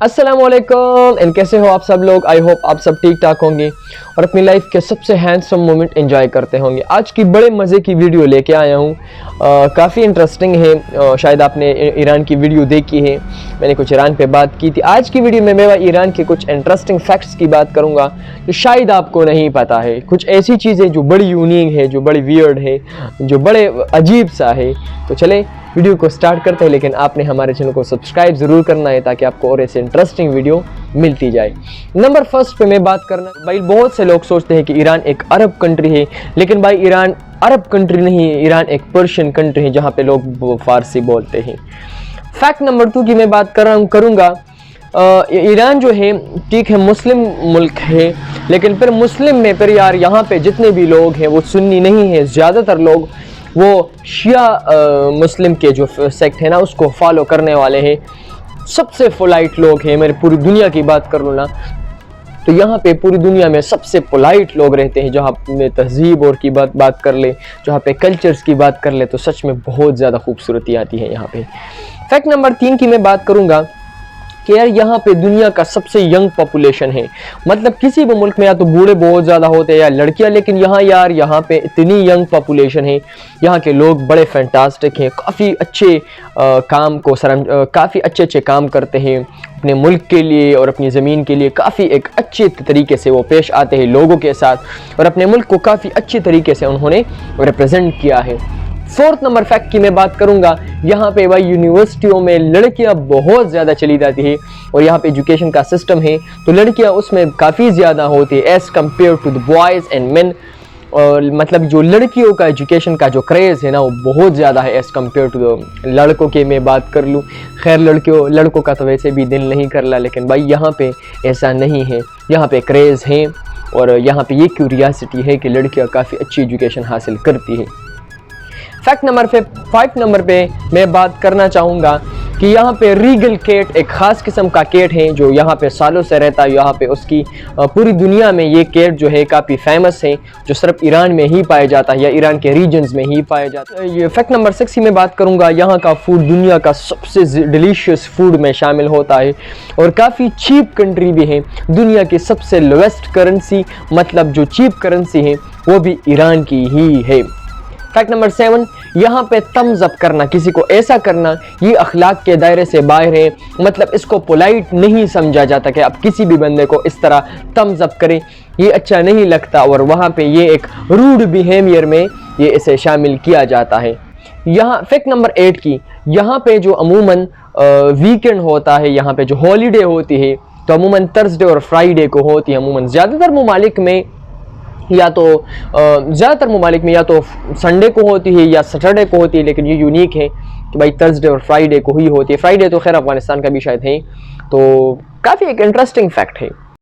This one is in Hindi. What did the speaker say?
अस्सलामुअलैकुम एंड कैसे हो आप सब लोग। आई होप आप सब ठीक ठाक होंगे और अपनी लाइफ के सबसे हैंडसम मोमेंट एंजॉय करते होंगे। आज की बड़े मज़े की वीडियो लेके आया हूँ। काफ़ी इंटरेस्टिंग है। शायद आपने ईरान की वीडियो देखी है, मैंने कुछ ईरान पे बात की थी। आज की वीडियो में मैं ईरान के कुछ इंटरेस्टिंग फैक्ट्स की बात करूँगा जो शायद आपको नहीं पता है। कुछ ऐसी चीज़ें जो बड़ी यूनिक है, जो बड़ी वियर्ड है, जो बड़े अजीब सा है। तो चले वीडियो को स्टार्ट करते हैं, लेकिन आपने हमारे चैनल को सब्सक्राइब ज़रूर करना है ताकि आपको और ऐसे इंटरेस्टिंग वीडियो मिलती जाए। नंबर फर्स्ट पे मैं बात करना भाई, बहुत से लोग सोचते हैं कि ईरान एक अरब कंट्री है, लेकिन भाई ईरान अरब कंट्री नहीं है। ईरान एक पर्शियन कंट्री है जहाँ पे लोग फारसी बोलते हैं। फैक्ट नंबर 2 की मैं बात करूँगा। ईरान जो है ठीक है मुस्लिम मुल्क है, लेकिन फिर मुस्लिम में फिर यार यहाँ पे जितने भी लोग हैं वो सुन्नी नहीं है। ज़्यादातर लोग वो शिया मुस्लिम के जो सेक्ट है ना उसको फॉलो करने वाले हैं। सबसे पोलाइट लोग हैं। मेरे पूरी दुनिया की बात कर लूँ ना तो यहाँ पे पूरी दुनिया में सबसे पोलाइट लोग रहते हैं। जहाँ पे तहजीब और की बात कर ले, जहाँ पे कल्चर्स की बात कर ले, तो सच में बहुत ज़्यादा खूबसूरती आती है यहाँ पे। फैक्ट नंबर 3 की मैं बात करूँगा कि यार यहाँ पे दुनिया का सबसे यंग पॉपुलेशन है। मतलब किसी भी मुल्क में या तो बूढ़े बहुत ज़्यादा होते हैं या लड़कियाँ, लेकिन यहाँ पे इतनी यंग पॉपुलेशन है। यहाँ के लोग बड़े फैंटास्टिक हैं, काफ़ी अच्छे काफ़ी अच्छे काम करते हैं अपने मुल्क के लिए और अपनी ज़मीन के लिए। काफ़ी एक अच्छे तरीके से वो पेश आते हैं लोगों के साथ और अपने मुल्क को काफ़ी अच्छे तरीके से उन्होंने रिप्रेजेंट किया है। फोर्थ नंबर फैक्ट की मैं बात करूंगा। यहाँ पे भाई यूनिवर्सिटियों में लड़कियां बहुत ज़्यादा चली जाती है और यहाँ पे एजुकेशन का सिस्टम है तो लड़कियां उसमें काफ़ी ज़्यादा होती है as compared to the boys and men. और मतलब जो लड़कियों का एजुकेशन का जो क्रेज़ है ना वो बहुत ज़्यादा है एज़ कम्पेयर टू द लड़कों के मैं बात कर लूँ। खैर लड़कों का तो वैसे भी दिल नहीं कर रहा, लेकिन भाई यहाँ पे ऐसा नहीं है। यहाँ पे क्रेज़ है और यहाँ पे ये क्यूरियासिटी है कि लड़कियाँ काफ़ी अच्छी एजुकेशन हासिल करती है। फैक्ट नंबर 5 नंबर पे मैं बात करना चाहूँगा कि यहाँ पे रीगल कैट एक ख़ास किस्म का कैट है जो यहाँ पे सालों से रहता है। यहाँ पे उसकी पूरी दुनिया में ये कैट जो है काफ़ी फेमस है, जो सिर्फ ईरान में ही पाया जाता है या ईरान के रीजन्स में ही पाया जाता है। ये फैक्ट नंबर 6 की मैं बात करूँगा। यहाँ का फूड दुनिया का सबसे डिलीशियस फूड में शामिल होता है और काफ़ी चीप कंट्री भी है। दुनिया की सबसे लोवेस्ट करेंसी मतलब जो चीप करेंसी है वो भी ईरान की ही है। फैक्ट नंबर 7, यहाँ पे थम्स अप करना, किसी को ऐसा करना, ये अखलाक के दायरे से बाहर है। मतलब इसको पोलाइट नहीं समझा जाता कि आप किसी भी बंदे को इस तरह थम्स अप करें, ये अच्छा नहीं लगता और वहाँ पे ये एक रूड बिहेवियर में ये इसे शामिल किया जाता है। यहाँ फैक्ट नंबर 8 की, यहाँ पे जो अमूमन वीकेंड होता है, यहाँ पे जो हॉलीडे होती है तो अमूमन थर्सडे और फ्राइडे को होती है। अमूमन ज़्यादातर ममालिक में या तो संडे को होती है या सैटरडे को होती है, लेकिन ये यूनिक है कि भाई थर्सडे और फ्राइडे को ही होती है। फ्राइडे तो खैर अफगानिस्तान का भी शायद है, तो काफ़ी एक इंटरेस्टिंग फैक्ट है।